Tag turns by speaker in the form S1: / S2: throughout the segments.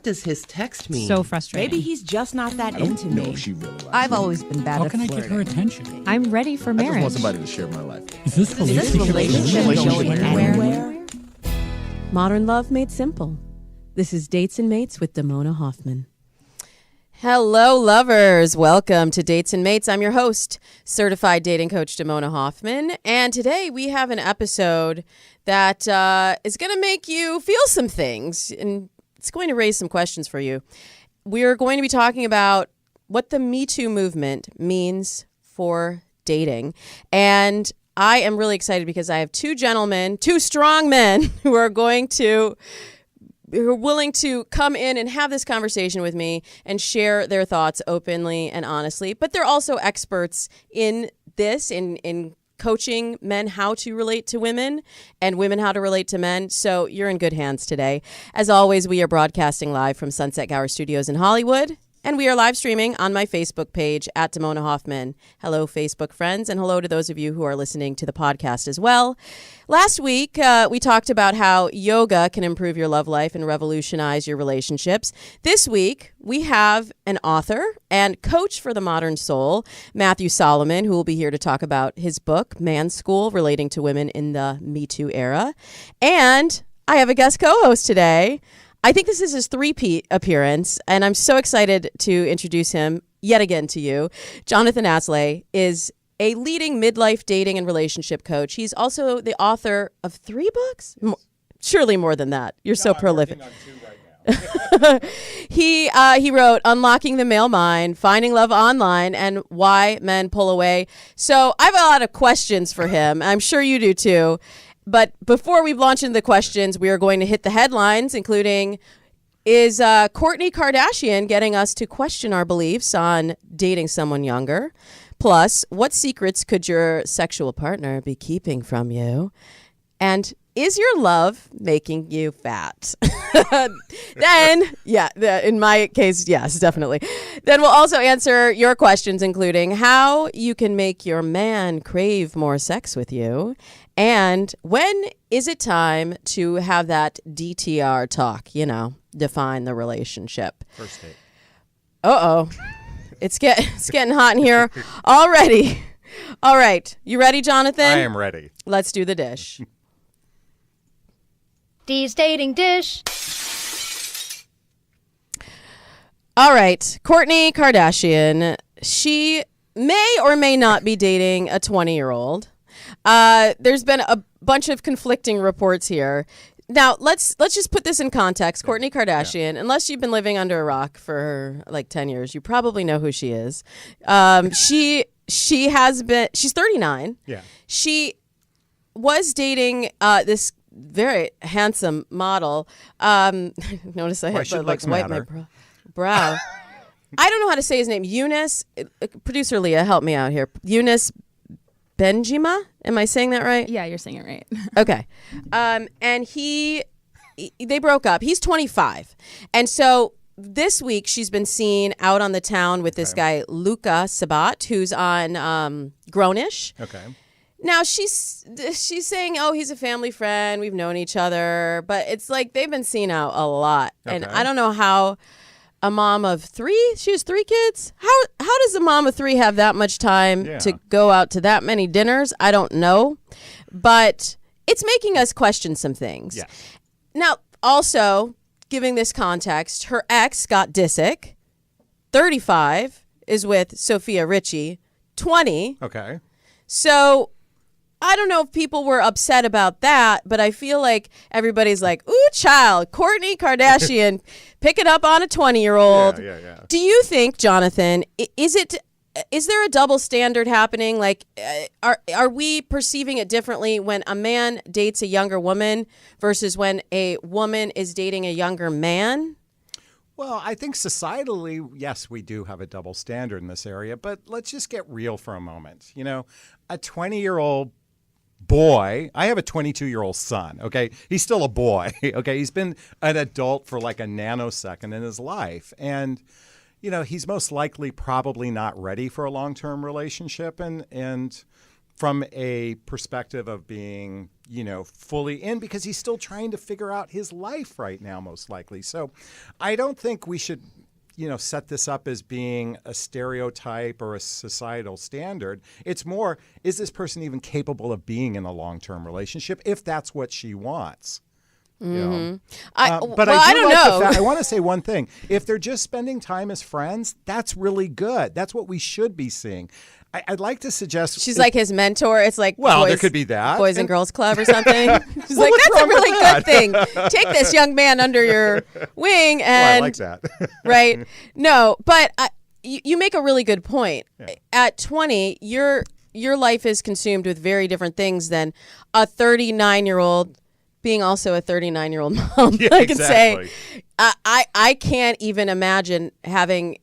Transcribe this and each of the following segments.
S1: What does his text mean?
S2: So frustrating.
S3: Maybe he's just not that into me.
S4: No, she really likes
S3: I've
S4: me.
S3: always been bad
S5: How
S3: at
S5: can I
S3: flirting.
S5: get her attention?
S2: I'm ready for
S4: I just
S2: marriage.
S4: want somebody to share my life.
S5: Is this
S3: relationship
S5: going
S3: going
S5: anywhere?
S3: Modern Love Made Simple. This is Dates and Mates with Damona Hoffman.
S6: Hello, lovers. Welcome to Dates and Mates. I'm your host, certified dating coach Damona Hoffman. And today we have an episode that is going to make you feel some things. And it's going to raise some questions for you. We're going to be talking about what the Me Too movement means for dating. And I am really excited because I have two gentlemen, two strong men who are willing to come in and have this conversation with me and share their thoughts openly and honestly. But they're also experts in this, in coaching men how to relate to women and women how to relate to men. So you're in good hands today. As always, we are broadcasting live from Sunset Gower Studios in Hollywood. And we are live streaming on my Facebook page at Damona Hoffman. Hello, Facebook friends, and hello to those of you who are listening to the podcast as well. Last week, we talked about how yoga can improve your love life and revolutionize your relationships. This week, we have an author and coach for the modern soul, Matthew Solomon, who will be here to talk about his book, Man School, relating to women in the Me Too era. And I have a guest co-host today. I think this is his three-peat appearance, and I'm so excited to introduce him yet again to you. Jonathon Aslay is a leading midlife dating and relationship coach. He's also the author of 3 books? Surely more than that. You're so prolific.
S4: I'm working on 2 right now.
S6: He wrote Unlocking the Male Mind, Finding Love Online, and Why Men Pull Away. So I have a lot of questions for him. I'm sure you do too. But before we launch into the questions, we are going to hit the headlines, including, is Kourtney Kardashian getting us to question our beliefs on dating someone younger? Plus, what secrets could your sexual partner be keeping from you? And is your love making you fat? Then, in my case, yes, definitely. Then we'll also answer your questions, including how you can make your man crave more sex with you. And when is it time to have that DTR talk, define the relationship?
S4: First date.
S6: Uh-oh. It's getting hot in here already. All right. You ready, Jonathan?
S4: I am ready.
S6: Let's do the dish.
S7: Dee's dating dish.
S6: All right. Kourtney Kardashian. She may or may not be dating a 20-year-old. There's been a bunch of conflicting reports here. Now, let's just put this in context. Kourtney Kardashian, unless you've been living under a rock for like 10 years, you probably know who she is. She's 39.
S4: Yeah.
S6: She was dating this very handsome model. Notice I had to like wipe my brow. I don't know how to say his name. Eunice, producer Leah, help me out here. Eunice Benjima? Am I saying that right?
S2: Yeah, you're saying it right.
S6: Okay. And they broke up. He's 25. And so this week she's been seen out on the town with this guy, Luca Sabat, who's on Grownish.
S4: Okay.
S6: Now she's saying, oh, he's a family friend. We've known each other. But it's like they've been seen out a lot.
S4: Okay.
S6: And I don't know how a mom of 3, she has 3 kids. How does a mom of 3 have that much time to go out to that many dinners? I don't know. But it's making us question some things.
S4: Yeah.
S6: Now, also, giving this context, her ex, Scott Disick, 35, is with Sophia Richie, 20.
S4: Okay.
S6: So I don't know if people were upset about that, but I feel like everybody's like, ooh, child, Kourtney Kardashian, pick it up on a 20-year-old.
S4: Yeah.
S6: Do you think, Jonathan, is there a double standard happening? Like, are we perceiving it differently when a man dates a younger woman versus when a woman is dating a younger man?
S4: Well, I think societally, yes, we do have a double standard in this area, but let's just get real for a moment. A 20-year-old boy, I have a 22-year-old son, okay? He's still a boy, okay? He's been an adult for like a nanosecond in his life. And, he's most likely probably not ready for a long-term relationship. And from a perspective of being, fully in, because he's still trying to figure out his life right now, most likely. So I don't think we should, set this up as being a stereotype or a societal standard. It's more, is this person even capable of being in a long-term relationship if that's what she wants?
S6: Mm-hmm.
S4: But I don't know. I want to say one thing. If they're just spending time as friends, that's really good. That's what we should be seeing. I'd like to suggest...
S6: She's like his mentor. It's like
S4: there could be that.
S6: Boys and Girls Club or something. She's like, that's a really good thing. Take this young man under your wing. And
S4: I like that.
S6: Right? No, but you make a really good point. Yeah. At 20, your life is consumed with very different things than a 39-year-old being also a 39-year-old mom.
S4: Yeah,
S6: I can
S4: exactly.
S6: say, I can't even imagine having...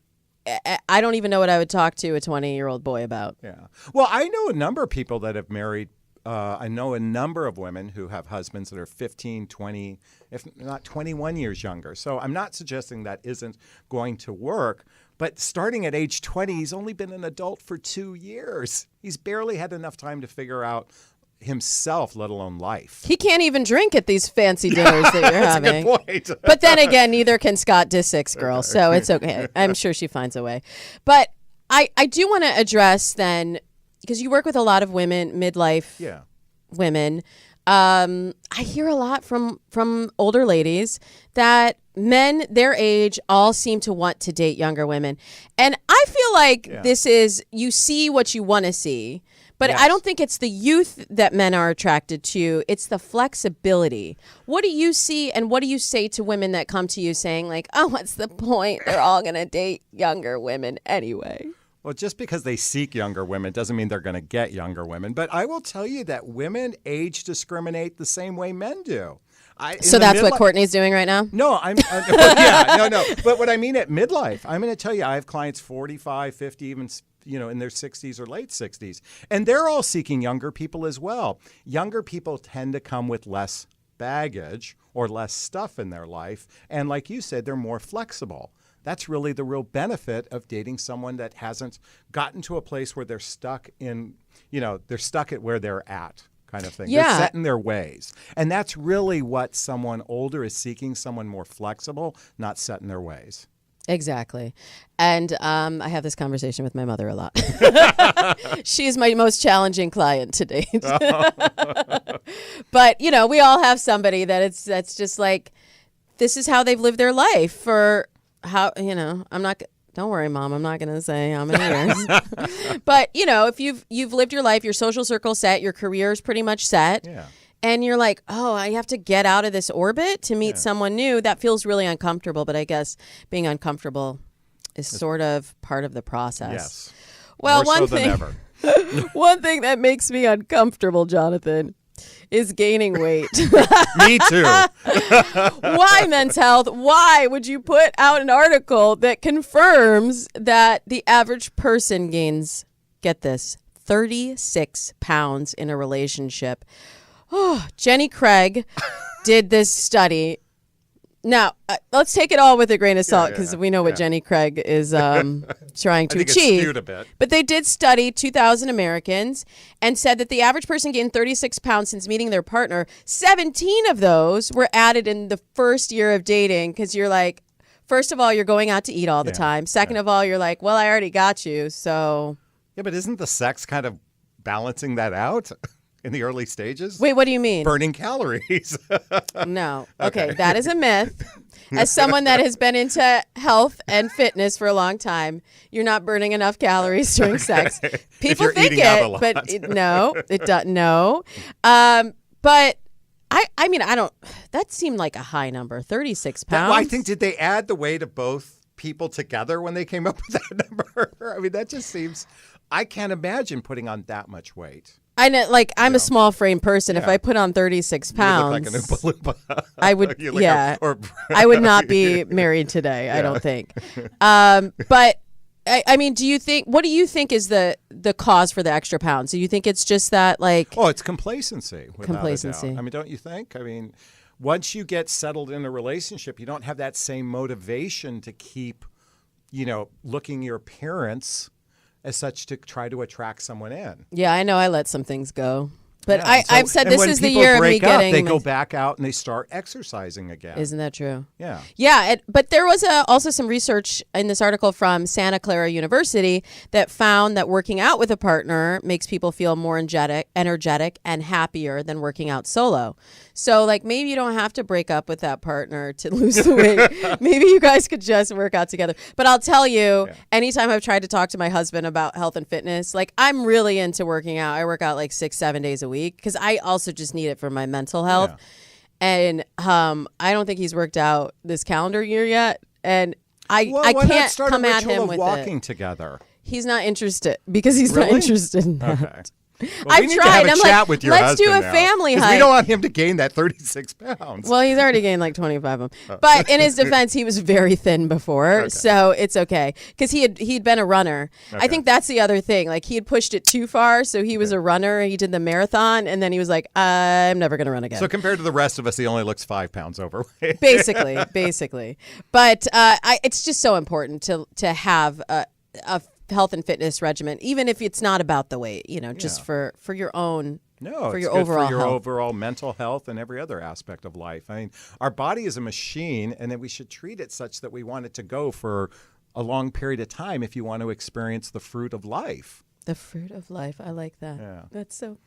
S6: I don't even know what I would talk to a 20-year-old boy about.
S4: Yeah. Well, I know a number of people that have married. I know a number of women who have husbands that are 15, 20, if not 21 years younger. So I'm not suggesting that isn't going to work. But starting at age 20, he's only been an adult for 2 years. He's barely had enough time to figure out himself, let alone life.
S6: He can't even drink at these fancy dinners that you're
S4: That's
S6: having.
S4: a good point.
S6: But then again, neither can Scott Disick's girl, so it's okay. I'm sure she finds a way. But I do want to address then, because you work with a lot of women, midlife women. I hear a lot from older ladies that men their age all seem to want to date younger women. And I feel like this is, you see what you want to see. But
S4: yes.
S6: I don't think it's the youth that men are attracted to. It's the flexibility. What do you see, and what do you say to women that come to you saying, like, oh, what's the point? They're all going to date younger women anyway.
S4: Well, just because they seek younger women doesn't mean they're going to get younger women. But I will tell you that women age discriminate the same way men do.
S6: So that's what Kourtney's doing right now?
S4: No, no. But what I mean at midlife, I'm going to tell you, I have clients 45, 50, even in their 60s or late 60s. And they're all seeking younger people as well. Younger people tend to come with less baggage or less stuff in their life. And like you said, they're more flexible. That's really the real benefit of dating someone that hasn't gotten to a place where they're stuck in, they're stuck at where they're at. Kind of thing.
S6: Yeah.
S4: They're set in their ways. And that's really what someone older is seeking, someone more flexible, not set in their ways.
S6: Exactly. And I have this conversation with my mother a lot. She's my most challenging client to date. But, we all have somebody that's just like, this is how they've lived their life for don't worry, Mom. I'm not going to say how many years. But, if you've lived your life, your social circle set, your career is pretty much set.
S4: Yeah.
S6: And you're like, oh, I have to get out of this orbit to meet someone new. That feels really uncomfortable. But I guess being uncomfortable is sort of part of the process.
S4: Yes.
S6: Well,
S4: More so than ever.
S6: One thing that makes me uncomfortable, Jonathan, is gaining weight.
S4: Me too.
S6: Why, Men's Health? Why would you put out an article that confirms that the average person gains, get this, 36 pounds in a relationship? Oh, Jenny Craig did this study. Now, let's take it all with a grain of salt because we know what Jenny Craig is trying to
S4: I think
S6: achieve.
S4: It's skewed a bit.
S6: But they did study 2,000 Americans and said that the average person gained 36 pounds since meeting their partner. 17 of those were added in the first year of dating because you're like, first of all, you're going out to eat all the time. Second of all, you're like, well, I already got you, so.
S4: Yeah, but isn't the sex kind of balancing that out? In the early stages?
S6: Wait, what do you mean?
S4: Burning calories.
S6: No. Okay, that is a myth. As someone that has been into health and fitness for a long time, you're not burning enough calories during sex. People
S4: you're
S6: think
S4: eating out a
S6: it,
S4: lot.
S6: but it doesn't. No. But I mean, I don't. That seemed like a high number, 36 pounds.
S4: Well, I think, did they add the weight of both people together when they came up with that number? I mean, that just seems. I can't imagine putting on that much weight.
S6: I know, like, I'm a small frame person. If I put on 36 pounds,
S4: you look like an Oompa Loompa.
S6: I would, I would not be married today, I don't think. But, I mean, what do you think is the cause for the extra pounds? Do you think it's just that, like...
S4: Oh, it's complacency.
S6: Complacency.
S4: I mean, don't you think? I mean, once you get settled in a relationship, you don't have that same motivation to keep, looking your appearance as such to try to attract someone in.
S6: Yeah, I know I let some things go. But
S4: Yeah,
S6: I've said
S4: and
S6: this
S4: when
S6: is the
S4: people
S6: year of me
S4: break up,
S6: getting...
S4: they go back out and they start exercising again.
S6: Isn't that true?
S4: Yeah.
S6: Yeah, but there was also some research in this article from Santa Clara University that found that working out with a partner makes people feel more energetic and happier than working out solo. So, like, maybe you don't have to break up with that partner to lose the weight. Maybe you guys could just work out together. But I'll tell you, anytime I've tried to talk to my husband about health and fitness, like, I'm really into working out. I work out like 6-7 days a week because I also just need it for my mental health.
S4: Yeah.
S6: And I don't think he's worked out this calendar year yet. And I
S4: why
S6: can't
S4: not start
S6: come
S4: a
S6: at
S4: ritual
S6: him
S4: of
S6: with
S4: walking
S6: it.
S4: together?
S6: He's not interested because he's not
S4: Really?
S6: interested in that.
S4: Okay. Well,
S6: I've
S4: we need
S6: tried.
S4: to have a
S6: I'm
S4: chat
S6: like,
S4: with your
S6: let's do
S4: husband
S6: a
S4: now,
S6: family
S4: 'cause
S6: hike.
S4: We don't want him to gain that 36 pounds.
S6: Well, he's already gained like 25 of them. But in his defense, he was very thin before, so it's okay. Because he'd been a runner. I think that's the other thing. Like, he had pushed it too far, so he was a runner. He did the marathon, and then he was like, I'm never going to run again.
S4: So compared to the rest of us, he only looks 5 pounds overweight.
S6: Basically. But it's just so important to have a health and fitness regimen, even if it's not about the weight, just for your own
S4: No,
S6: for
S4: it's
S6: your
S4: good
S6: overall
S4: for your
S6: health.
S4: overall mental health and every other aspect of life. I mean, our body is a machine, and that we should treat it such that we want it to go for a long period of time if you want to experience the fruit of life.
S6: The fruit of life. I like that.
S4: Yeah.
S6: That's so.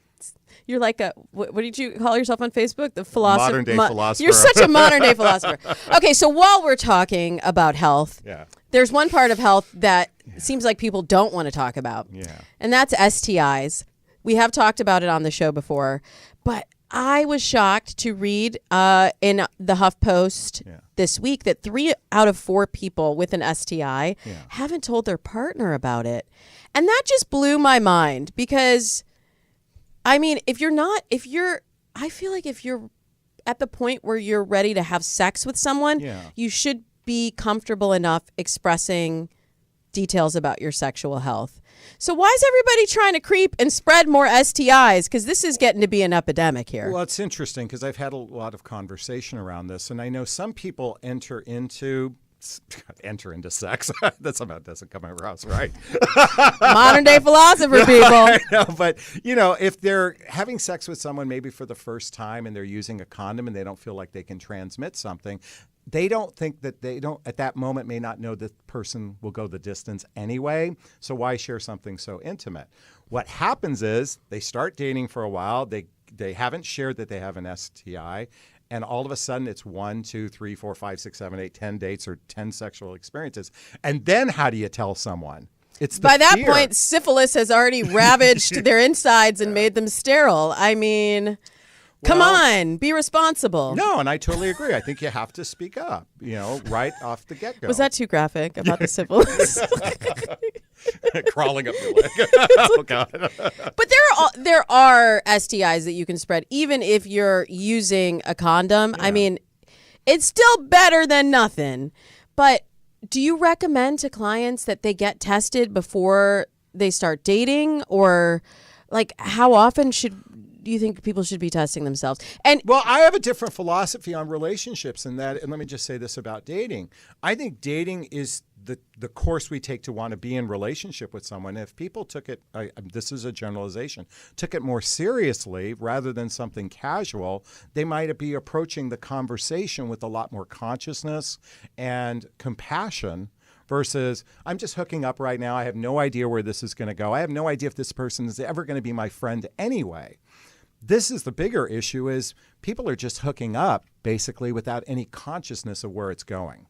S6: You're like what did you call yourself on Facebook? The philosopher.
S4: Modern day philosopher.
S6: You're such a modern day philosopher. Okay, so while we're talking about health, there's one part of health that seems like people don't want to talk about.
S4: Yeah.
S6: And that's STIs. We have talked about it on the show before, but I was shocked to read in the HuffPost this week that 3 out of 4 people with an STI haven't told their partner about it. And that just blew my mind because, I mean, I feel like if you're at the point where you're ready to have sex with someone, you should be comfortable enough expressing details about your sexual health. So why is everybody trying to creep and spread more STIs? Because this is getting to be an epidemic here.
S4: Well, it's interesting because I've had a lot of conversation around this, and I know some people enter into sex. That somehow doesn't come across right.
S6: Modern day philosopher people.
S4: I know, but if they're having sex with someone maybe for the first time and they're using a condom and they don't feel like they can transmit something, they don't think that at that moment may not know the person will go the distance anyway. So why share something so intimate? What happens is they start dating for a while. They haven't shared that they have an STI. And all of a sudden, it's 1, 2, 3, 4, 5, 6, 7, 8, 10 dates or 10 sexual experiences. And then how do you tell someone? It's the
S6: By that
S4: fear.
S6: point, syphilis has already ravaged their insides and made them sterile. I mean, come on, be responsible.
S4: No, and I totally agree. I think you have to speak up, right off the get-go.
S6: Was that too graphic about the syphilis?
S4: Crawling up your leg. Oh, God.
S6: But there are STIs that you can spread, even if you're using a condom. I mean, it's still better than nothing. But do you recommend to clients that they get tested before they start dating? Or, like, how often do you think people should be testing themselves?
S4: Well, I have a different philosophy on relationships and let me just say this about dating. I think dating is the course we take to want to be in relationship with someone. If people took it, this is a generalization, took it more seriously rather than something casual, they might be approaching the conversation with a lot more consciousness and compassion versus I'm just hooking up right now. I have no idea where this is going to go. I have no idea if this person is ever going to be my friend anyway. This is the bigger issue is people are just hooking up basically without any consciousness of where it's going.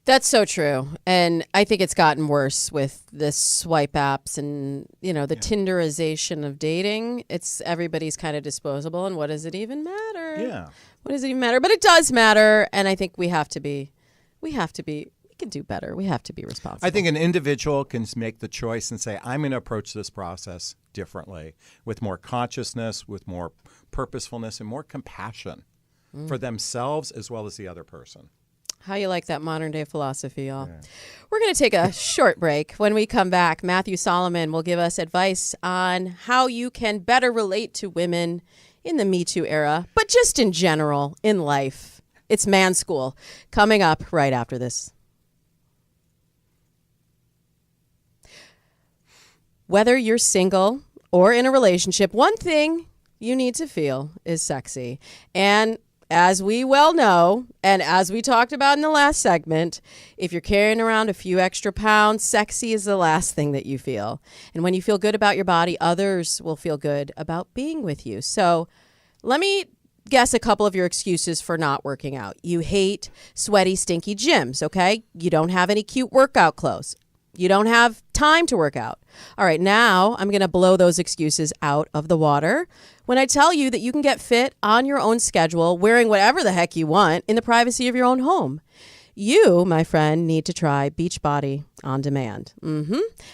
S6: That's so true. And I think it's gotten worse with the swipe apps and, the Tinderization of dating. It's everybody's kind of disposable. And what does it even matter?
S4: Yeah.
S6: What does it even matter? But it does matter. And I think we can do better. We have to be responsible.
S4: I think an individual can make the choice and say, I'm going to approach this process differently with more consciousness, with more purposefulness and more compassion for themselves as well as the other person.
S6: How you like that modern day philosophy, y'all? Yeah. We're going to take a short break. When we come back, Matthew Solomon will give us advice on how you can better relate to women in the Me Too era, but just in general in life. It's Man School coming up right after this. Whether you're single or in a relationship, one thing you need to feel is sexy. And as we well know, and as we talked about in the last segment, if you're carrying around a few extra pounds, sexy is the last thing that you feel. And when you feel good about your body, others will feel good about being with you. So let me guess a couple of your excuses for not working out. You hate sweaty, stinky gyms, okay? You don't have any cute workout clothes. You don't have time to work out. All right, now I'm going to blow those excuses out of the water when I tell you that you can get fit on your own schedule, wearing whatever the heck you want in the privacy of your own home. You, my friend, need to try Beachbody On Demand.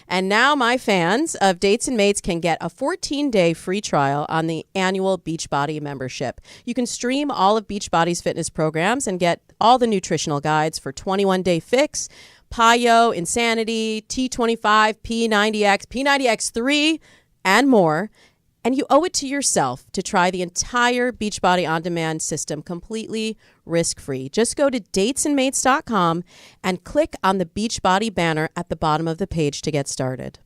S6: And now my fans of Dates and Mates can get a 14-day free trial on the annual Beachbody membership. You can stream all of Beachbody's fitness programs and get all the nutritional guides for 21-day fix, Payo, Insanity, T25, P90X, P90X3, and more. And you owe it to yourself to try the entire Beachbody On Demand system completely risk-free. Just go to datesandmates.com and click on the Beachbody banner at the bottom of the page to get started.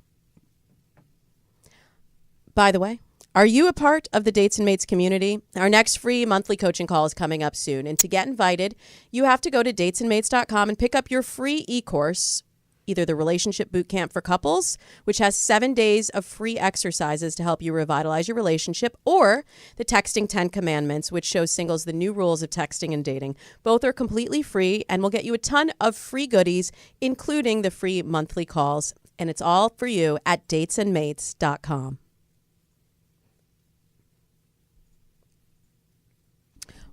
S6: By the way, are you a part of the Dates and Mates community? Our next free monthly coaching call is coming up soon. And to get invited, you have to go to datesandmates.com and pick up your free e-course, either the Relationship Bootcamp for Couples, which has 7 days of free exercises to help you revitalize your relationship, or the Texting 10 Commandments, which shows singles the new rules of texting and dating. Both are completely free and will get you a ton of free goodies, including the free monthly calls. And it's all for you at datesandmates.com.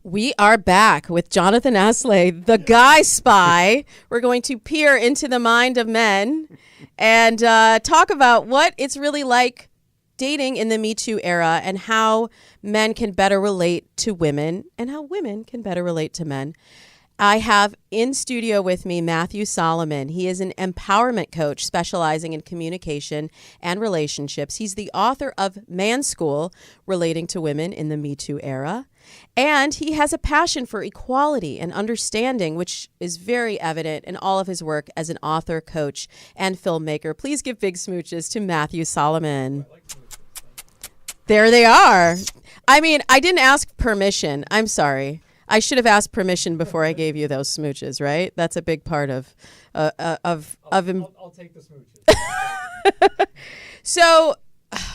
S6: We are back with Jonathon Aslay, the guy spy. We're going to peer into the mind of men and talk about what it's really like dating in the Me Too era and how men can better relate to women and how women can better relate to men. I have in studio with me Matthew Solomon. He is an empowerment coach specializing in communication and relationships. He's the author of Man School, Relating to Women in the Me Too Era. And he has a passion for equality and understanding, which is very evident in all of his work as an author, coach, and filmmaker. Please give big smooches to Matthew Solomon. There they are. I mean, I didn't ask permission. I'm sorry. I should have asked permission before I gave you those smooches, right? That's a big part of
S1: I'll take the smooches.
S6: So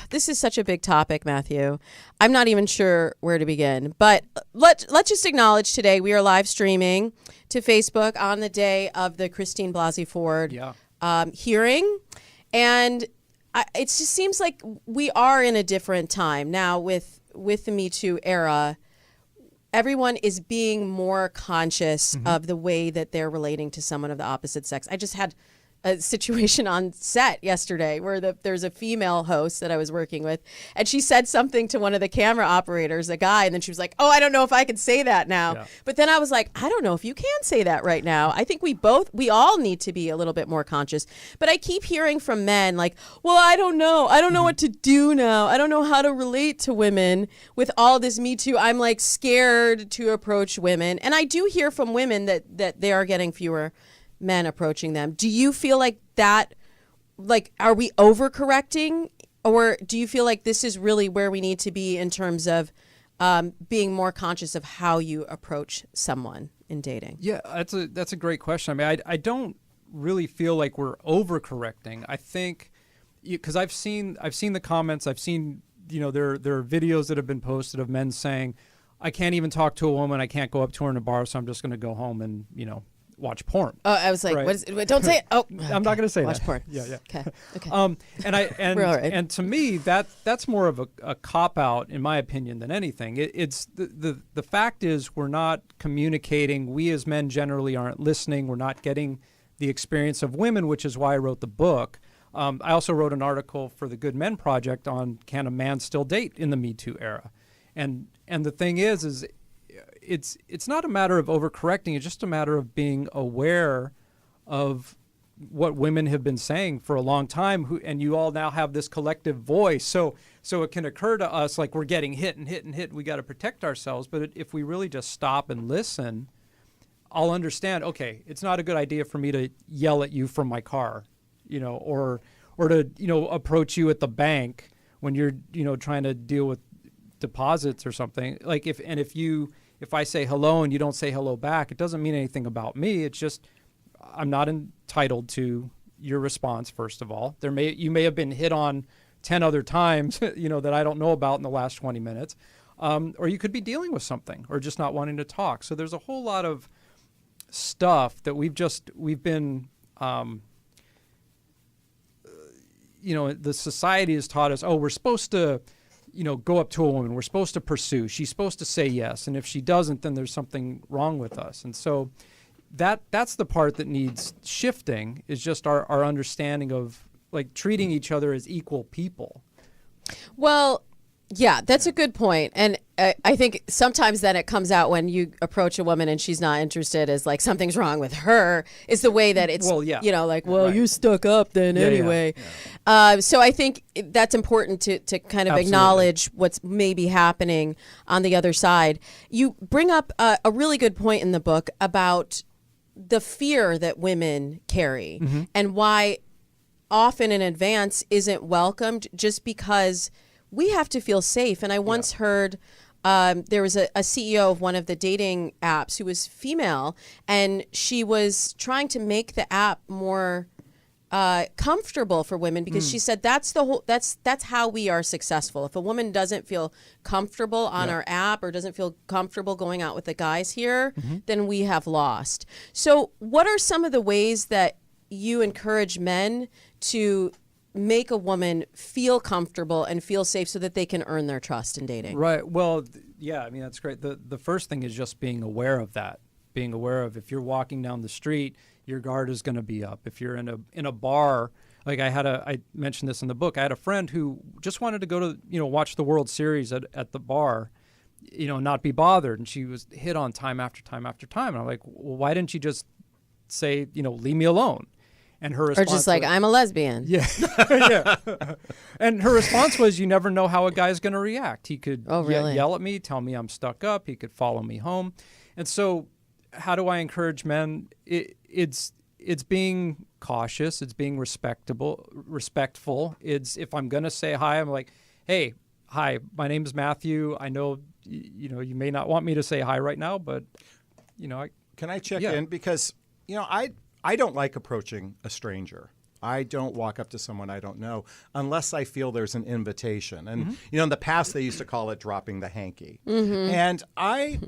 S6: this is such a big topic, Matthew. I'm not even sure where to begin, but let's just acknowledge today we are live streaming to Facebook on the day of the Christine Blasey Ford hearing, and it just seems like we are in a different time now with the Me Too era. Everyone is being more conscious of the way that they're relating to someone of the opposite sex. I just had a situation on set yesterday where there's a female host that I was working with, and she said something to one of the camera operators, a guy, and then she was like, "Oh, I don't know if I can say that now." Yeah. But then I was like, I don't know if you can say that right now. I think we all need to be a little bit more conscious. But I keep hearing from men like, "Well, I don't know. I don't know what to do now. I don't know how to relate to women with all this Me Too. I'm like scared to approach women." And I do hear from women that they are getting fewer men approaching them. Do you feel like that, like, are we overcorrecting, or do you feel like this is really where we need to be in terms of being more conscious of how you approach someone in dating?
S1: Yeah, that's a great question. I mean, I don't really feel like we're overcorrecting. I think because I've seen the comments. I've seen, there are videos that have been posted of men saying, "I can't even talk to a woman. I can't go up to her in a bar, so I'm just going to go home and watch porn."
S6: Oh, I was like,
S1: right?
S6: What is it? Don't say it. Oh,
S1: I'm not going to say
S6: watch
S1: that.
S6: porn.
S1: Yeah.
S6: Okay.
S1: And to me that's more of a cop out in my opinion than anything. It's the fact is we're not communicating. We as men generally aren't listening. We're not getting the experience of women, which is why I wrote the book. I also wrote an article for the Good Men Project on can a man still date in the Me Too era, and the thing is it's not a matter of overcorrecting. It's just a matter of being aware of what women have been saying for a long time, and you all now have this collective voice. So it can occur to us like we're getting hit and hit and hit. We got to protect ourselves. But if we really just stop and listen, I'll understand. Okay, it's not a good idea for me to yell at you from my car, or or to, approach you at the bank when you're, trying to deal with deposits or something. Like if I say hello and you don't say hello back, it doesn't mean anything about me. It's just I'm not entitled to your response. First of all, you may have been hit on 10 other times, that I don't know about in the last 20 minutes, or you could be dealing with something or just not wanting to talk. So there's a whole lot of stuff that we've been. The society has taught us, we're supposed to, go up to a woman. We're supposed to pursue. She's supposed to say yes. And if she doesn't, then there's something wrong with us. And so that's the part that needs shifting, is just our understanding of like treating each other as equal people.
S6: Well, yeah, that's a good point. And I think sometimes then it comes out when you approach a woman and she's not interested, as like something's wrong with her, is the way that it's, you stuck up then anyway. Yeah. So I think that's important to kind of
S1: Absolutely.
S6: Acknowledge what's maybe happening on the other side. You bring up a really good point in the book about the fear that women carry and why often in advance isn't welcomed, just because we have to feel safe. And I once heard there was a CEO of one of the dating apps who was female, and she was trying to make the app more comfortable for women, because she said that's how we are successful. If a woman doesn't feel comfortable on our app or doesn't feel comfortable going out with the guys here, then we have lost. So what are some of the ways that you encourage men to make a woman feel comfortable and feel safe so that they can earn their trust in dating?
S1: Right. Well, I mean, that's great. The first thing is just being aware of that. Being aware of, if you're walking down the street, your guard is going to be up. If you're in a bar, like I mentioned this in the book, I had a friend who just wanted to go to, watch the World Series at the bar, not be bothered. And she was hit on time after time after time. And I'm like, well, why didn't you just say, leave me alone? And her response,
S6: or just like, I'm a lesbian.
S1: Yeah. Yeah. And her response was, you never know how a guy's going to react. He could yell at me, tell me I'm stuck up. He could follow me home. And so how do I encourage men? It's being cautious. It's being respectful. It's, if I'm going to say hi, I'm like, hey, hi, my name is Matthew. I know, you may not want me to say hi right now, but,
S4: Can I check in? Because, I don't like approaching a stranger. I don't walk up to someone I don't know unless I feel there's an invitation. And, in the past, they used to call it dropping the hanky. And I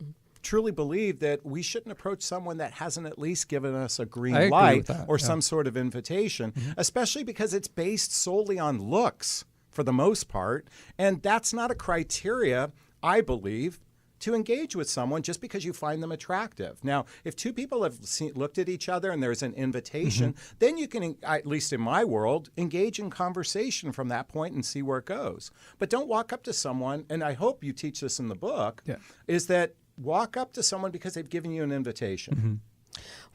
S4: truly believe that we shouldn't approach someone that hasn't at least given us a green light or some sort of invitation, especially because it's based solely on looks for the most part. And that's not a criteria, I believe, to engage with someone just because you find them attractive. Now, if two people have looked at each other and there's an invitation, then you can, at least in my world, engage in conversation from that point and see where it goes. But don't walk up to someone, and I hope you teach this in the book, is that walk up to someone because they've given you an invitation.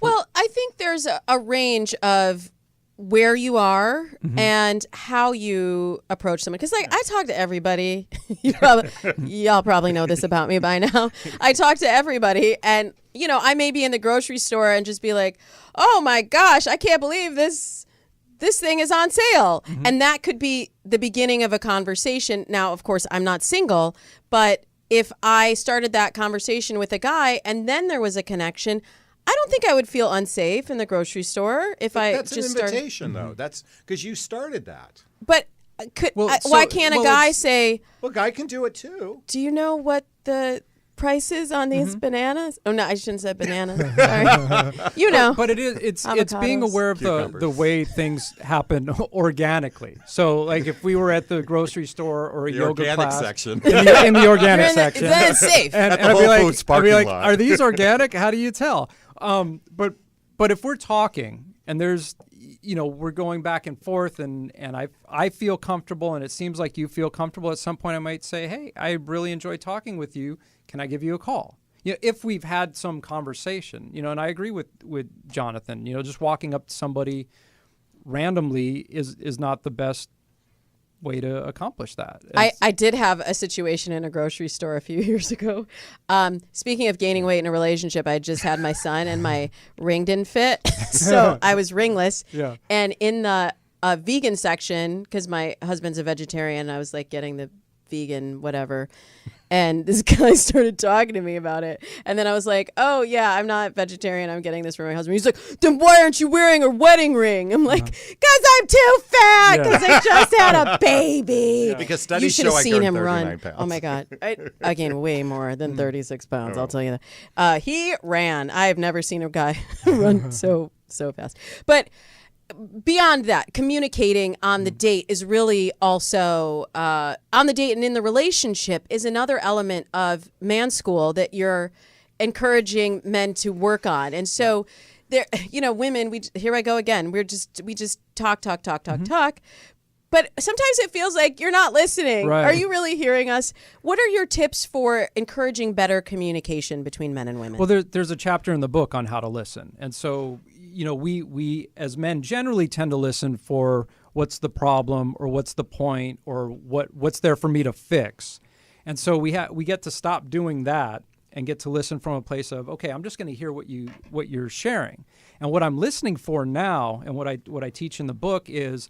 S6: Well, I think there's a range of where you are and how you approach someone. Because I talk to everybody. Y'all probably know this about me by now. I talk to everybody, and I may be in the grocery store and just be like, oh my gosh, I can't believe this thing is on sale. And that could be the beginning of a conversation. Now, of course, I'm not single, but if I started that conversation with a guy and then there was a connection, I don't think I would feel unsafe in the grocery store if
S4: that's an invitation, though. That's because you started that.
S6: But why can't a guy say?
S4: Well, a guy can do it too.
S6: Do you know what the price is on these bananas? Oh no, I shouldn't say bananas. Sorry.
S1: But it's being aware of the way things happen organically. So like if we were at the grocery store or a yoga class
S4: section.
S1: in the organic section,
S6: then it's safe.
S1: And
S4: I'd be like,
S1: are these organic? How do you tell? But if we're talking and there's, we're going back and forth and I feel comfortable and it seems like you feel comfortable, at some point I might say, hey, I really enjoy talking with you. Can I give you a call? If we've had some conversation, and I agree with Jonathan, just walking up to somebody randomly is not the best way to accomplish that.
S6: I did have a situation in a grocery store a few years ago. Speaking of gaining weight in a relationship, I just had my son and my ring didn't fit. So I was ringless.
S1: Yeah.
S6: And in the a vegan section because my husband's a vegetarian. I was like getting the vegan whatever. And this guy started talking to me about it. And then I was like, oh, yeah, I'm not vegetarian. I'm getting this from my husband. He's like, then why aren't you wearing a wedding ring? I'm like, because I'm too fat because I just had a baby.
S4: Yeah. Because studies
S6: you should have
S4: show
S6: seen
S4: I
S6: him
S4: gained
S6: run.
S4: 39 pounds.
S6: Oh, my God. I gained way more than 36 pounds. I'll tell you that. He ran. I have never seen a guy run so fast. But beyond that, communicating on the date is really also on the date and in the relationship is another element of man school that you're encouraging men to work on. And so there, women, here I go again. We just talk. But sometimes it feels like you're not listening.
S1: Right.
S6: Are you really hearing us? What are your tips for encouraging better communication between men and women?
S1: Well, there's a chapter in the book on how to listen. And so, we as men generally tend to listen for what's the problem or what's the point or what's there for me to fix. And so we get to stop doing that and get to listen from a place of, okay, I'm just going to hear what you're sharing. And what I'm listening for now and what I teach in the book is,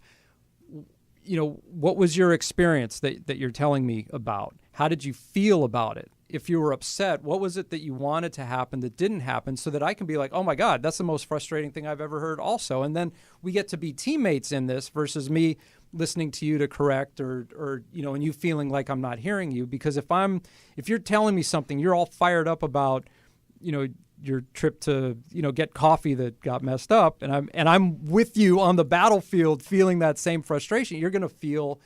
S1: what was your experience that you're telling me about? How did you feel about it? If you were upset, what was it that you wanted to happen that didn't happen so that I can be like, oh my God, that's the most frustrating thing I've ever heard also. And then we get to be teammates in this versus me listening to you to correct or and you feeling like I'm not hearing you. Because if you're telling me something, you're all fired up about, your trip to get coffee that got messed up, and I'm with you on the battlefield feeling that same frustration, you're going to feel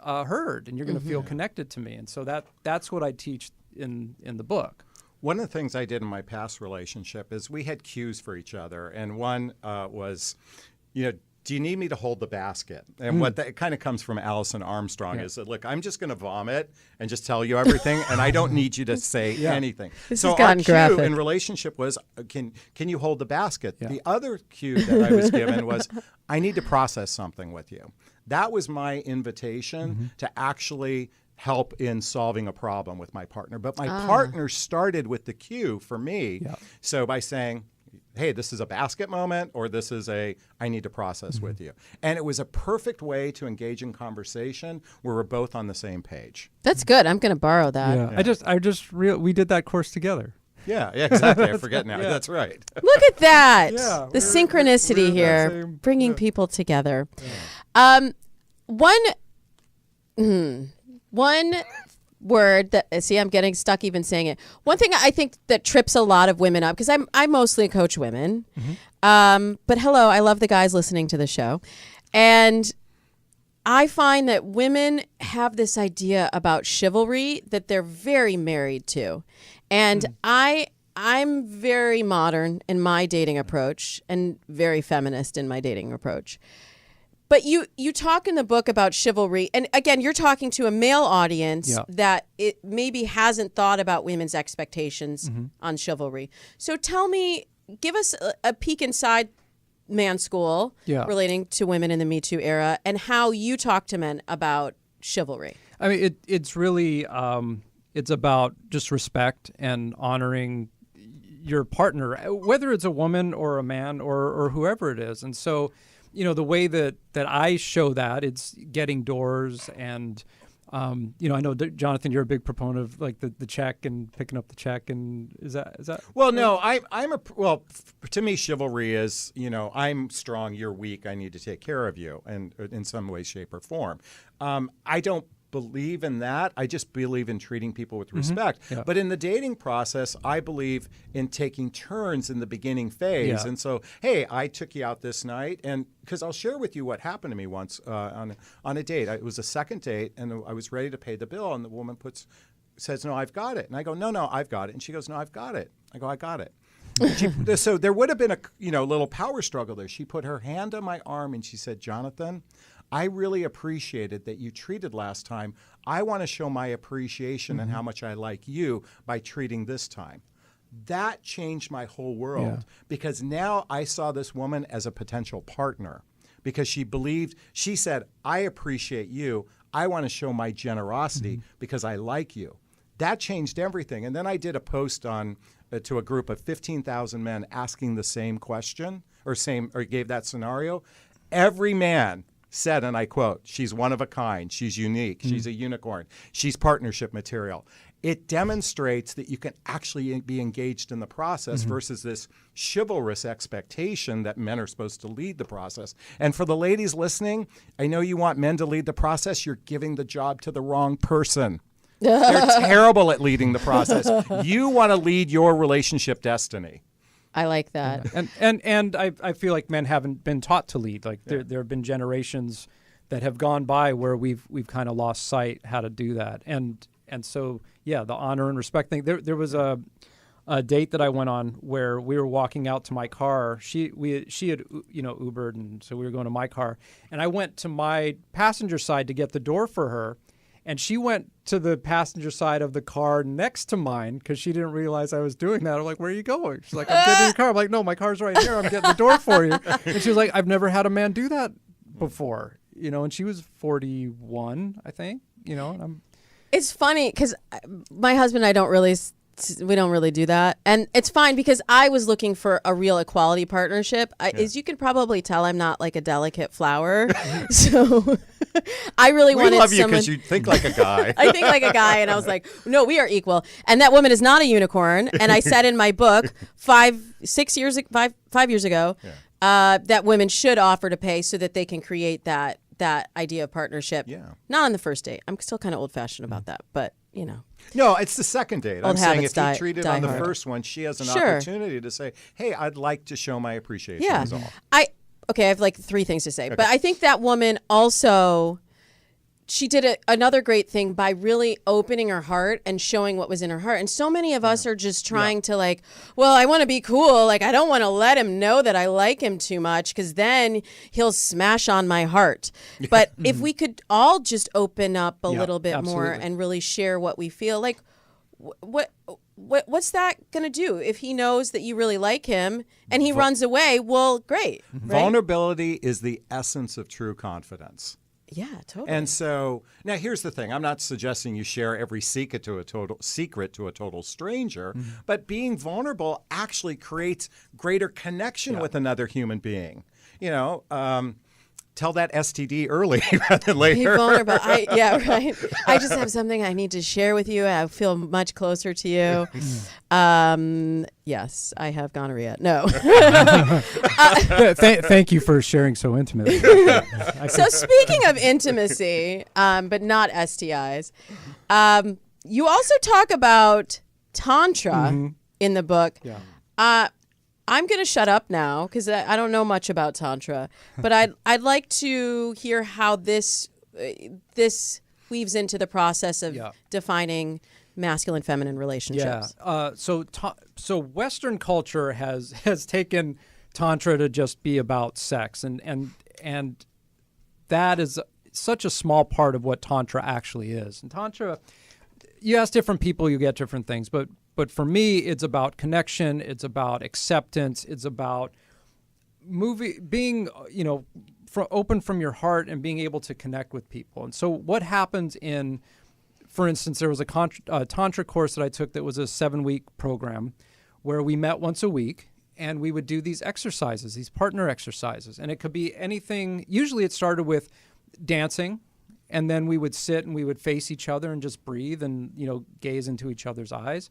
S1: heard and you're going to feel connected to me. And so that's what I teach in the book.
S4: One of the things I did in my past relationship is we had cues for each other, and one was, do you need me to hold the basket? And what that kind of comes from Alison Armstrong is that, look, I'm just going to vomit and just tell you everything, and I don't need you to say anything.
S6: This
S4: so
S6: has gotten
S4: our cue
S6: graphic.
S4: in relationship was, can you hold the basket? Yeah. The other cue that I was given was, I need to process something with you. That was my invitation to actually help in solving a problem with my partner. But my partner started with the cue for me. Yeah. So by saying, hey, this is a basket moment, or this is I need to process with you. And it was a perfect way to engage in conversation where we're both on the same page.
S6: That's good. I'm going to borrow that.
S1: Yeah. We did that course together.
S4: Yeah, exactly. I forget now. That's right.
S6: Look at that.
S1: Yeah,
S6: the synchronicity
S1: we're
S6: here, bringing people together. One word that, I'm getting stuck even saying it. One thing I think that trips a lot of women up, because I mostly coach women, but hello, I love the guys listening to the show. And I find that women have this idea about chivalry that they're very married to. And I'm very modern in my dating approach and very feminist in my dating approach. But you talk in the book about chivalry, and again, you're talking to a male audience that it maybe hasn't thought about women's expectations on chivalry. So give us a peek inside man school relating to women in the Me Too era and how you talk to men about chivalry.
S1: I mean, it's really, it's about just respect and honoring your partner, whether it's a woman or a man or whoever it is. And so, the way that I show that, it's getting doors and, I know, Jonathan, you're a big proponent of like the check and picking up the check. And is that? Well,
S4: no, to me, chivalry is, I'm strong, you're weak, I need to take care of you, and in some way, shape, or form. I don't believe in that. I just believe in treating people with respect. Yeah. But in the dating process, I believe in taking turns in the beginning phase. And so, hey, I took you out this night, and because I'll share with you what happened to me once on a date. It was a second date, and I was ready to pay the bill, and the woman says, no, I've got it. And I go, no, I've got it. And she goes, no, I've got it. I go, I got it. So there would have been a little power struggle there. She put her hand on my arm, and she said, Jonathan, I really appreciated that you treated last time. I want to show my appreciation and how much I like you by treating this time. That changed my whole world because now I saw this woman as a potential partner because she said, I appreciate you. I want to show my generosity because I like you. That changed everything. And then I did a post to a group of 15,000 men asking the same question or gave that scenario. Every man said, and I quote, she's one of a kind, she's unique, she's a unicorn, she's partnership material. It demonstrates that you can actually be engaged in the process versus this chivalrous expectation that men are supposed to lead the process. And for the ladies listening, I know you want men to lead the process. You're giving the job to the wrong person. They're terrible at leading the process. You want to lead your relationship destiny.
S6: I like that.
S1: And I feel like men haven't been taught to lead. Like there have been generations that have gone by where we've kind of lost sight how to do that. And so, yeah, the honor and respect thing. There was a date that I went on where we were walking out to my car. She had Ubered, and so we were going to my car. And I went to my passenger side to get the door for her. And she went to the passenger side of the car next to mine because she didn't realize I was doing that. I'm like, where are you going? She's like, I'm getting in your car. I'm like, no, my car's right here. I'm getting the door for you. And she was like, I've never had a man do that before. And she was 41, I think, and
S6: It's funny because my husband and I we don't really do that. And it's fine because I was looking for a real equality partnership. As you can probably tell, I'm not like a delicate flower. So I really wanted someone.
S4: We love you because you think like a guy.
S6: I think like a guy. And I was like, no, we are equal. And that woman is not a unicorn. And I said in my book 5 years ago that women should offer to pay so that they can create that idea of partnership.
S4: Yeah.
S6: Not on the first date. I'm still kind of old fashioned about that, but
S4: No, it's the second date. I'm saying if you treat it on the
S6: hard.
S4: first one, she has an opportunity to say, hey, I'd like to show my appreciation.
S6: Yeah.
S4: Is all.
S6: I have like 3 things to say, but I think that woman also, she did another great thing by really opening her heart and showing what was in her heart. And so many of us are just trying to like, well, I want to be cool. Like, I don't want to let him know that I like him too much because then he'll smash on my heart. But if we could all just open up a little bit more and really share what we feel, like what's that going to do? If he knows that you really like him and he runs away, well, great. Right?
S4: Vulnerability is the essence of true confidence.
S6: Yeah, totally.
S4: And so now here's the thing. I'm not suggesting you share every secret to a total stranger, but being vulnerable actually creates greater connection with another human being. Tell that STD early rather than later.
S6: Be vulnerable. Yeah, right. I just have something I need to share with you. I feel much closer to you. Yes, I have gonorrhea. No.
S1: Thank you for sharing so intimately.
S6: So speaking of intimacy, but not STIs, you also talk about Tantra in the book. Yeah. I'm going to shut up now because I don't know much about Tantra, but I'd like to hear how this weaves into the process of defining masculine-feminine relationships.
S1: Yeah. So Western culture has taken Tantra to just be about sex, and that is such a small part of what Tantra actually is. And Tantra, you ask different people, you get different things, but for me, it's about connection. It's about acceptance. It's about being, open from your heart and being able to connect with people. And so what happens for instance, there was a Tantra course that I took that was a 7-week program where we met once a week and we would do these exercises, these partner exercises. And it could be anything. Usually it started with dancing, and then we would sit and we would face each other and just breathe and, gaze into each other's eyes.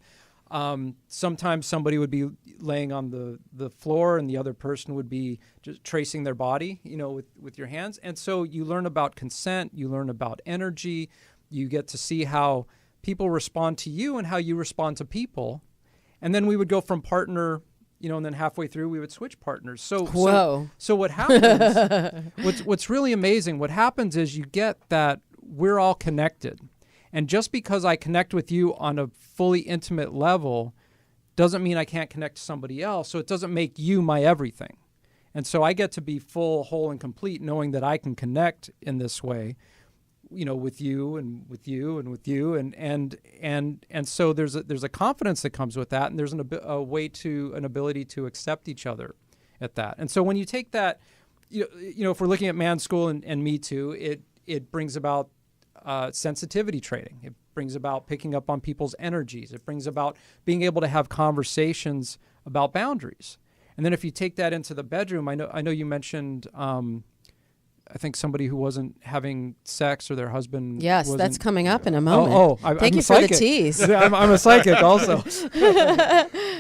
S1: Sometimes somebody would be laying on the floor and the other person would be just tracing their body, with your hands. And so you learn about consent, you learn about energy, you get to see how people respond to you and how you respond to people. And then we would go from partner, and then halfway through we would switch partners. So what happens, what's really amazing, what happens is you get that we're all connected. And just because I connect with you on a fully intimate level doesn't mean I can't connect to somebody else. So it doesn't make you my everything. And so I get to be full, whole, and complete knowing that I can connect in this way, with you and with you and with you. And so there's a confidence that comes with that. And there's an ability to accept each other at that. And so when you take that, if we're looking at Man School and Me Too, it brings about sensitivity training. It brings about picking up on people's energies. It brings about being able to have conversations about boundaries. And then if you take that into the bedroom, I know you mentioned think somebody who wasn't having sex or their husband.
S6: Yes,
S1: wasn't,
S6: that's coming up in a moment. Thank you for the tease.
S1: Yeah, I'm a psychic also.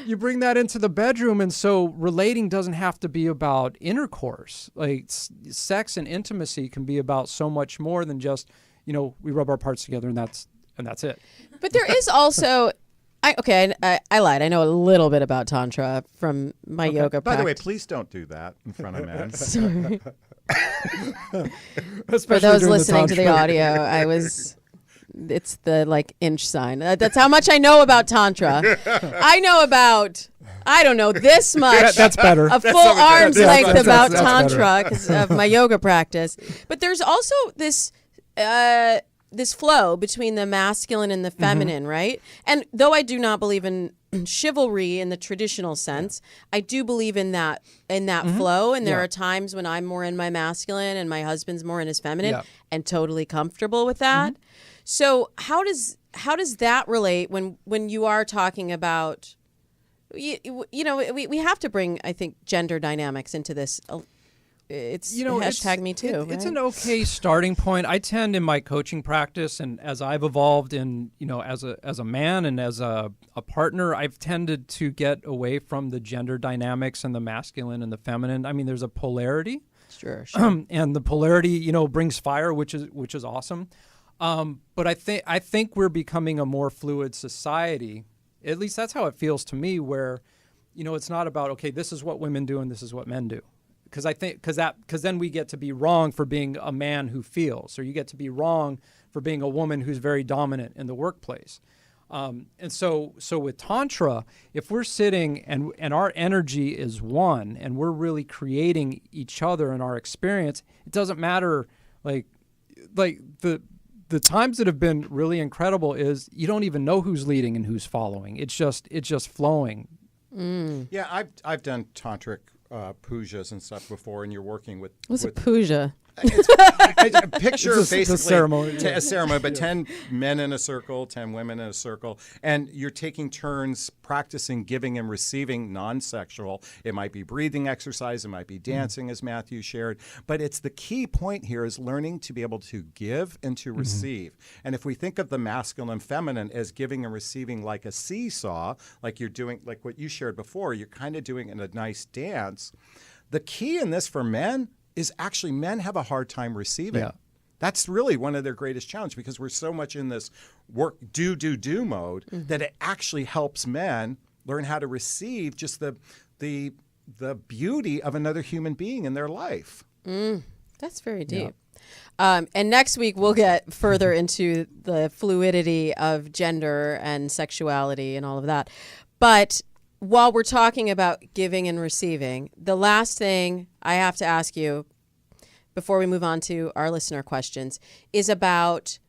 S1: You bring that into the bedroom, and so relating doesn't have to be about intercourse. Like sex and intimacy can be about so much more than just, we rub our parts together and that's it.
S6: But there is also, I lied. I know a little bit about Tantra from my yoga
S4: By the way,
S6: practice.
S4: please don't do that in front of men.
S6: Sorry.
S1: Especially
S6: For those
S1: during
S6: listening to the audio, it's the inch sign. That's how much I know about Tantra. I know about, I don't know, this much.
S1: That's better.
S6: A full arm's length about
S1: that's
S6: Tantra because of my yoga practice. But there's also this flow between the masculine and the feminine, right? And though I do not believe in chivalry in the traditional sense, I do believe in that flow. And there are times when I'm more in my masculine and my husband's more in his feminine, and totally comfortable with that. So how does that relate when you are talking about, we have to bring, I think, gender dynamics into this. It's hashtag me too.
S1: It's an okay starting point. I tend in my coaching practice, and as I've evolved in, as a man and as a partner, I've tended to get away from the gender dynamics and the masculine and the feminine. I mean, there's a polarity.
S6: Sure.
S1: And the polarity, brings fire, which is awesome. But I think we're becoming a more fluid society. At least that's how it feels to me, where, it's not about, okay, this is what women do and this is what men do. Because then we get to be wrong for being a man who feels, or you get to be wrong for being a woman who's very dominant in the workplace. And so with Tantra, if we're sitting and our energy is one, and we're really creating each other in our experience, it doesn't matter. Like the times that have been really incredible is you don't even know who's leading and who's following. It's just flowing.
S4: Yeah, I've done tantric pujas and stuff before, and you're working with.
S6: What's a puja?
S4: It's a picture basically
S1: a ceremony.
S4: A ceremony, but 10 men in a circle, 10 women in a circle, and you're taking turns practicing giving and receiving non-sexual. It might be breathing exercise, it might be dancing, as Matthew shared, but it's the key point here is learning to be able to give and to receive. And if we think of the masculine and feminine as giving and receiving like a seesaw, like you're doing, like what you shared before, you're kind of doing in a nice dance. The key in this for men is actually men have a hard time receiving.
S1: Yeah.
S4: That's really one of their greatest challenges because we're so much in this work, do mode that it actually helps men learn how to receive just the beauty of another human being in their life.
S6: That's very deep. Yeah. And next week we'll get further into the fluidity of gender and sexuality and all of that. But while we're talking about giving and receiving, the last thing I have to ask you before we move on to our listener questions is about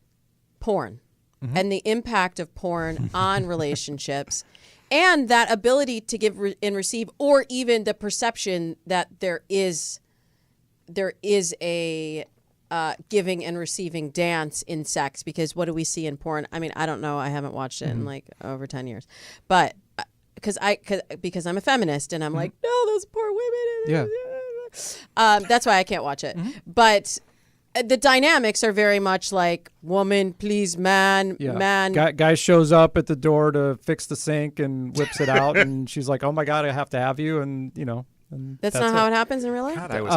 S6: porn and the impact of porn on relationships and that ability to give and receive, or even the perception that there is a giving and receiving dance in sex. Because what do we see in porn? I mean, I don't know. I haven't watched it in over 10 years, but because I'm a feminist and I'm like, no, those poor women.
S1: Yeah.
S6: That's why I can't watch it. But the dynamics are very much like woman, please, man.
S1: Guy shows up at the door to fix the sink and whips it out, and she's like, "Oh my God, I have to have you," and And
S6: that's not how it happens in real life?
S4: God, I was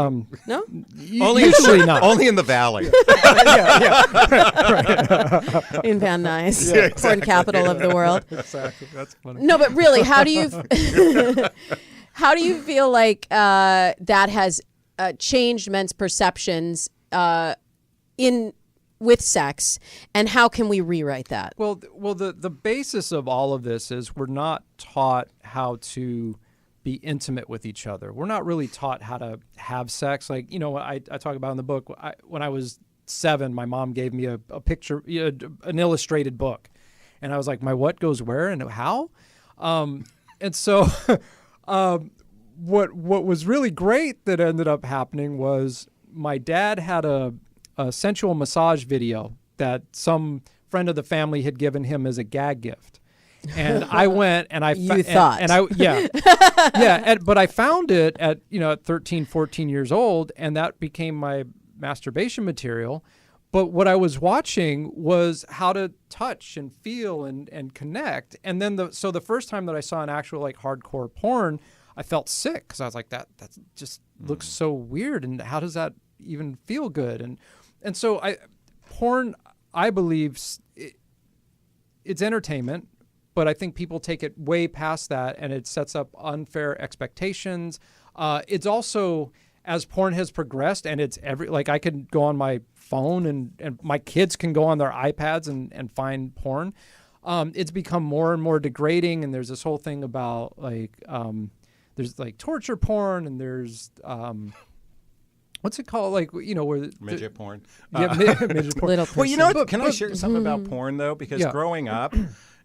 S6: no?
S1: Usually not.
S4: Only in the valley.
S6: In Van Nuys, porn capital of the world.
S1: Exactly. That's funny.
S6: No, but really, how do you feel like that has changed men's perceptions with sex, and how can we rewrite that?
S1: Well, the basis of all of this is we're not taught how to be intimate with each other. We're not really taught how to have sex. Like, I talk about in the book, when I was 7, my mom gave me a picture, an illustrated book. And I was like, my what goes where and how? And so what was really great that ended up happening was my dad had a sensual massage video that some friend of the family had given him as a gag gift. And I went and I but I found it at 13, 14 years old, and that became my masturbation material. But what I was watching was how to touch and feel and connect. And then so the first time that I saw an actual like hardcore porn, I felt sick because I was like, that just looks so weird. And how does that even feel good? And so porn, I believe it's entertainment, but I think people take it way past that, and it sets up unfair expectations. It's also, as porn has progressed, and it's like I could go on my phone and my kids can go on their iPads and find porn. It's become more and more degrading, and there's this whole thing about like there's like torture porn, and there's what's it called? Like, where
S4: midget porn.
S1: Yeah, midget porn.
S6: Little
S4: Well, you know what? Can I share something about porn though? Because
S1: Yeah.
S4: growing up,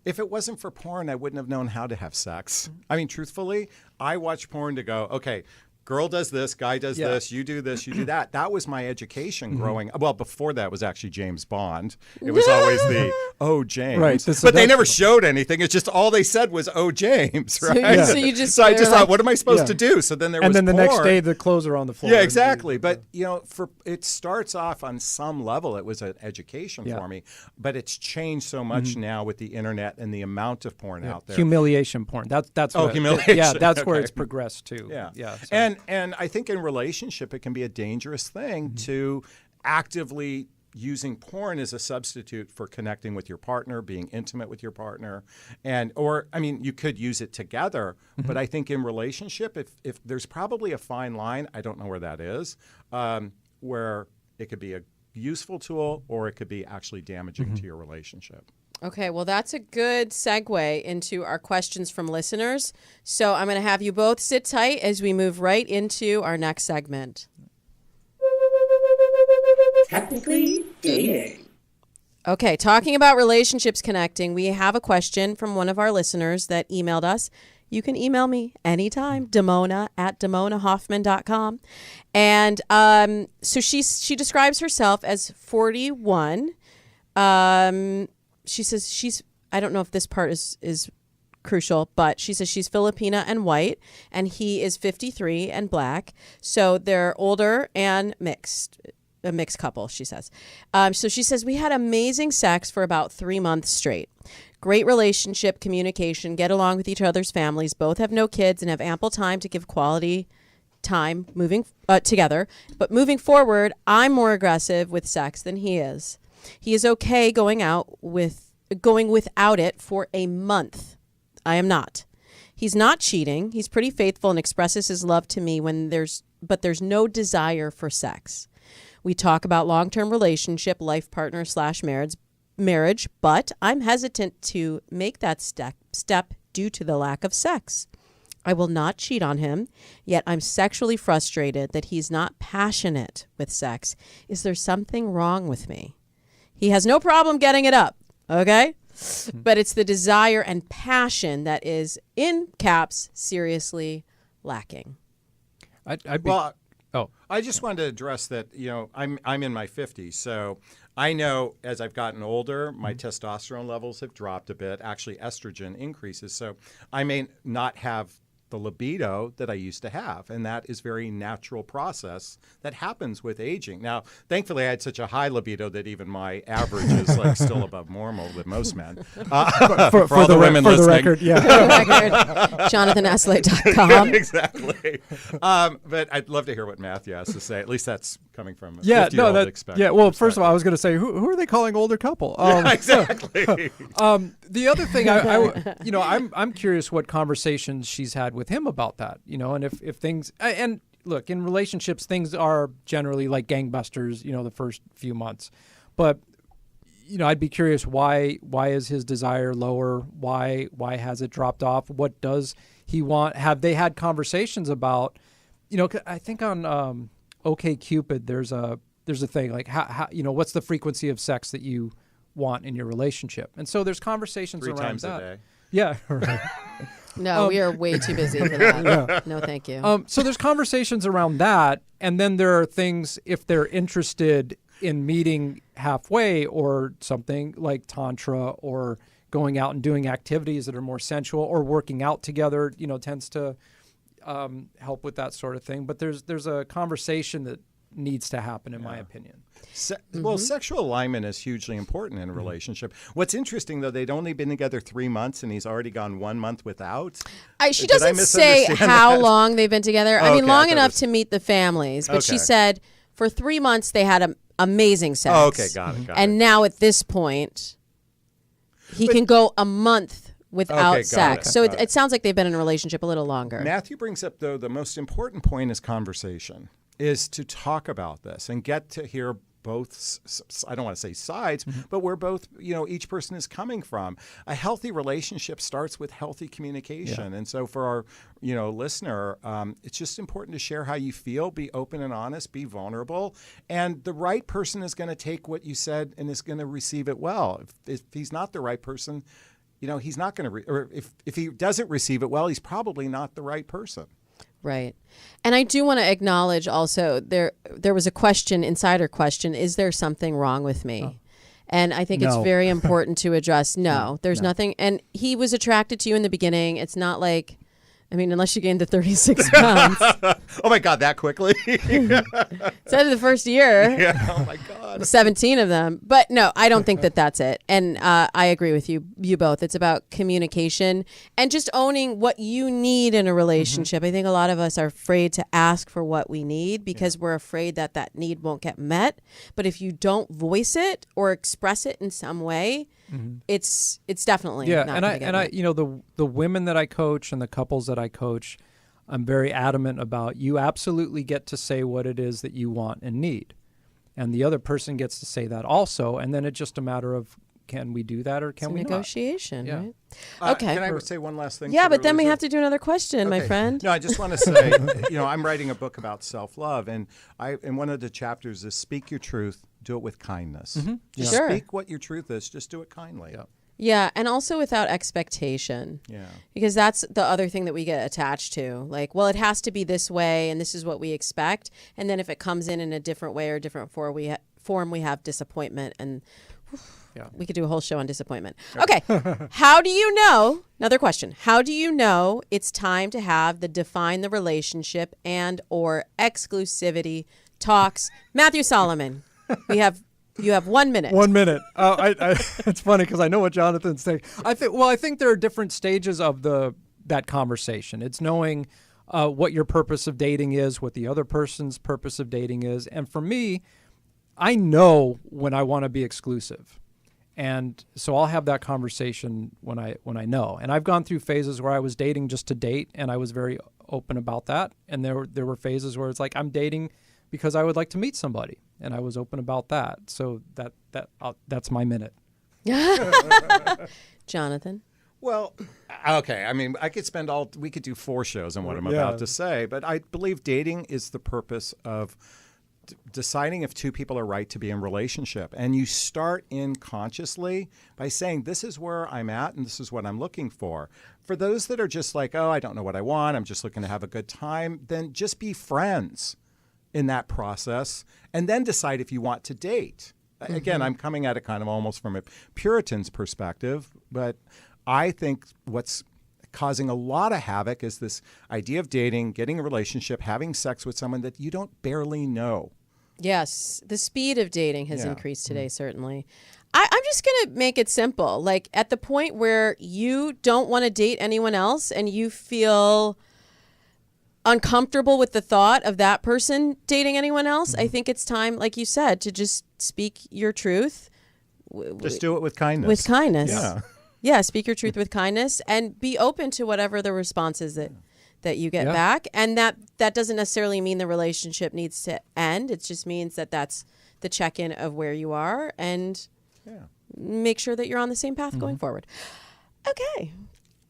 S4: if it wasn't for porn, I wouldn't have known how to have sex. I mean, truthfully, I watch porn to go, okay, girl does this, guy does
S1: Yeah.
S4: this, you do this, you do that. That was my education growing up. Well, before that was actually James Bond. It was always the, James.
S1: Right, the
S4: But they never
S1: seduction.
S4: showed anything. It's just all they said was, James, right?
S6: So you just
S4: So I just
S6: were
S4: thought,
S6: like-
S4: what am I supposed
S1: Yeah.
S4: to do? So then there
S1: and
S4: was
S1: then the
S4: porn.
S1: next day the clothes are on the floor.
S4: Yeah, exactly. But it starts off on some level. It was an education
S1: Yeah.
S4: for me, but it's changed so much now with the internet and the amount of porn out there.
S1: Humiliation porn. That's what,
S4: humiliation.
S1: Yeah, that's where
S4: Okay.
S1: it's progressed to.
S4: Yeah,
S1: yeah. So.
S4: And I think in relationship it can be a dangerous thing to actively using porn as a substitute for connecting with your partner, being intimate with your partner, you could use it together. But I think in relationship, if there's probably a fine line, I don't know where that is, where it could be a useful tool or it could be actually damaging to your relationship.
S6: Okay, well, that's a good segue into our questions from listeners. So I'm going to have you both sit tight as we move right into our next segment.
S2: Technically dating.
S6: Okay, talking about relationships connecting, we have a question from one of our listeners that emailed us. You can email me anytime, Damona@DamonaHoffman.com. And so she describes herself as 41. She says I don't know if this part is crucial, but she says she's Filipina and white, and he is 53 and black. So they're older and mixed. A mixed couple, she says. So she says, we had amazing sex for about 3 months straight. Great relationship, communication, get along with each other's families. Both have no kids and have ample time to give quality time moving together. But moving forward, I'm more aggressive with sex than he is. He is okay going without it for a month. I am not. He's not cheating. He's pretty faithful and expresses his love to me but there's no desire for sex. We talk about long-term relationship, life partner / marriage, but I'm hesitant to make that step due to the lack of sex. I will not cheat on him, yet I'm sexually frustrated that he's not passionate with sex. Is there something wrong with me? He has no problem getting it up, okay? But it's the desire and passion that is, in caps, seriously lacking.
S1: I'd be,
S4: Well,
S1: oh,
S4: I just wanted to address that, I'm in my 50s, so I know as I've gotten older, my testosterone levels have dropped a bit. Actually, estrogen increases, so I may not have the libido that I used to have, and that is a very natural process that happens with aging. Now, thankfully, I had such a high libido that even my average is like still above normal with most men. For all the women
S1: for the
S4: listening.
S1: record, yeah.
S6: For the record, JonathanAslay.com.
S4: Exactly. But I'd love to hear what Matthew has to say. At least that's coming from a
S1: Yeah,
S4: 50-year-old
S1: no, well, first of all, I was going to say, who are they calling older couple?
S4: Exactly.
S1: The other thing, I'm curious what conversations she's had with him about that, and if things, and look, in relationships, things are generally like gangbusters, the first few months, but I'd be curious why is his desire lower? Why has it dropped off? What does he want? Have they had conversations about, I think on OkCupid there's a thing like how what's the frequency of sex that you want in your relationship, and so there's conversations
S4: 3
S1: around
S4: times
S1: that.
S4: a day.
S1: Yeah, right.
S6: No, we are way too busy for that. No, thank you.
S1: So there's conversations around that, and then there are things if they're interested in meeting halfway or something like tantra or going out and doing activities that are more sensual or working out together, tends to help with that sort of thing. But there's a conversation that needs to happen, in my opinion.
S4: Well, sexual alignment is hugely important in a relationship. What's interesting, though, they'd only been together 3 months, and he's already gone 1 month without.
S6: She
S4: Did I
S6: doesn't say
S4: misunderstand
S6: how
S4: that?
S6: long they've been together. I
S4: Okay,
S6: mean,
S4: I
S6: long
S4: thought it
S6: enough
S4: was-
S6: to meet the families. But she
S4: Okay.
S6: said for 3 months they had amazing sex.
S4: Oh, okay, got it.
S6: And now at this point, he can go a month without
S4: Okay, got
S6: sex.
S4: it,
S6: So
S4: got
S6: it sounds like they've been in a relationship a little longer.
S4: Matthew brings up, though, the most important point is conversation, is to talk about this and get to hear both, I don't want to say sides, but where both, each person is coming from. A healthy relationship starts with healthy communication. And so for our, listener, it's just important to share how you feel, be open and honest, be vulnerable. And the right person is going to take what you said and is going to receive it well. If he's not the right person, he's not going to, or if he doesn't receive it well, he's probably not the right person.
S6: Right. And I do want to acknowledge also there was a question, insider question, is there something wrong with me? And I think it's
S1: No.
S6: very important to address, no, there's nothing. And he was attracted to you in the beginning. It's not like, unless you gained the 36 pounds.
S4: Oh, my God, that quickly?
S6: Instead of the first year.
S4: Yeah, oh, my God.
S6: 17 of them. But no, I don't think that that's it. And I agree with you both. It's about communication and just owning what you need in a relationship. I think a lot of us are afraid to ask for what we need because we're afraid that that need won't get met. But if you don't voice it or express it in some way, it's definitely not
S1: and
S6: gonna get met.
S1: the women that I coach and the couples that I coach, I'm very adamant about you absolutely get to say what it is that you want and need. And the other person gets to say that also. And then it's just a matter of, can we do that or can we
S6: negotiation,
S1: Yeah.
S6: right? Okay.
S4: Can I say one last thing?
S6: Yeah,
S4: to the
S6: but then we
S4: loser?
S6: have to do another question, my
S4: Okay.
S6: friend.
S4: No, I just want to say, I'm writing a book about self-love, and one of the chapters is speak your truth, do it with kindness. Just
S6: Sure.
S4: speak what your truth is, just do it kindly.
S1: Yeah.
S6: Yeah, and also without expectation.
S4: Yeah.
S6: Because that's the other thing that we get attached to. Like, well, it has to be this way, and this is what we expect. And then if it comes in a different way or a different form, we have disappointment. And we could do a whole show on disappointment. Okay, how do you know? Another question. How do you know it's time to have the define the relationship and or exclusivity talks? Matthew Solomon, you have 1 minute.
S1: 1 minute. It's funny because I know what Jonathan's saying. I think there are different stages of that conversation. It's knowing what your purpose of dating is, what the other person's purpose of dating is, and for me, I know when I want to be exclusive, and so I'll have that conversation when I know. And I've gone through phases where I was dating just to date, and I was very open about that. And there were phases where it's like I'm dating because I would like to meet somebody, and I was open about that. So that's my minute.
S6: Jonathan?
S4: Well, okay. We could do 4 shows on what I'm about to say, but I believe dating is the purpose of deciding if 2 people are right to be in relationship. And you start in consciously by saying, this is where I'm at and this is what I'm looking for. For those that are just like, oh, I don't know what I want, I'm just looking to have a good time, then just be friends in that process and then decide if you want to date. Again, I'm coming at it kind of almost from a Puritan's perspective, but I think what's causing a lot of havoc is this idea of dating, getting a relationship, having sex with someone that you don't barely know.
S6: Yes, the speed of dating has increased today, certainly. I'm just going to make it simple. Like at the point where you don't want to date anyone else and you feel uncomfortable with the thought of that person dating anyone else, I think it's time, like you said, to just speak your truth.
S4: Just do it with kindness.
S6: With kindness.
S4: Yeah.
S6: Yeah, speak your truth with kindness and be open to whatever the response is that you get back. And that doesn't necessarily mean the relationship needs to end. It just means that that's the check-in of where you are and make sure that you're on the same path going forward. Okay.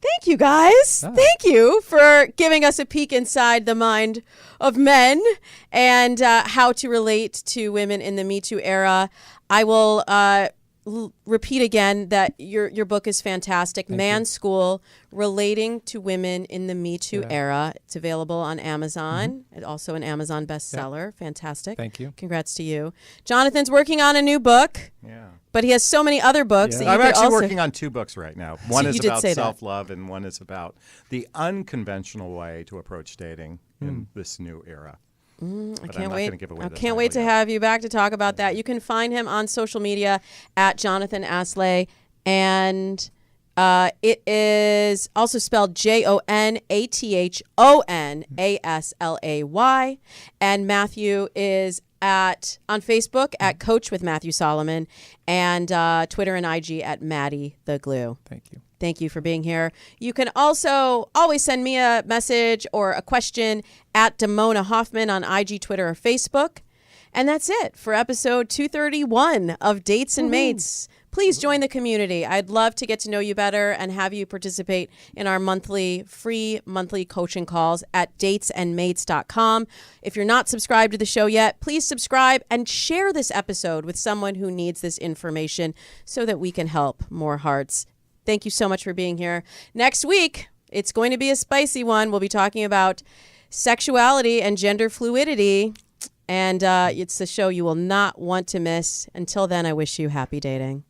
S6: Thank you, guys. Thank you for giving us a peek inside the mind of men and how to relate to women in the Me Too era. I will repeat again that your book is fantastic. Man's School, Relating to Women in the Me Too Era. It's available on Amazon. It's also an Amazon bestseller. Fantastic.
S1: Thank you.
S6: Congrats to you. Jonathan's working on a new book.
S4: Yeah.
S6: But he has so many other books that you
S4: I'm
S6: could
S4: actually
S6: also
S4: working on 2 books right now. One
S6: you
S4: is
S6: did
S4: about
S6: say that.
S4: self-love and one is about the unconventional way to approach dating in this new era.
S6: I can't
S4: not
S6: wait.
S4: gonna give away
S6: I
S4: the
S6: can't wait to
S4: title yet.
S6: have you back to talk about that. You can find him on social media at Jonathon Aslay, and it is also spelled JONATHONASLAY. And Matthew is on Facebook at Coach with Matthew Solomon, and Twitter and IG at Maddie the Glue.
S1: Thank you.
S6: Thank you for being here. You can also always send me a message or a question at Damona Hoffman on IG, Twitter, or Facebook. And that's it for episode 231 of Dates and Mates. Please join the community. I'd love to get to know you better and have you participate in our free monthly coaching calls at datesandmates.com. If you're not subscribed to the show yet, please subscribe and share this episode with someone who needs this information so that we can help more hearts. Thank you so much for being here. Next week, it's going to be a spicy one. We'll be talking about sexuality and gender fluidity. And it's a show you will not want to miss. Until then, I wish you happy dating.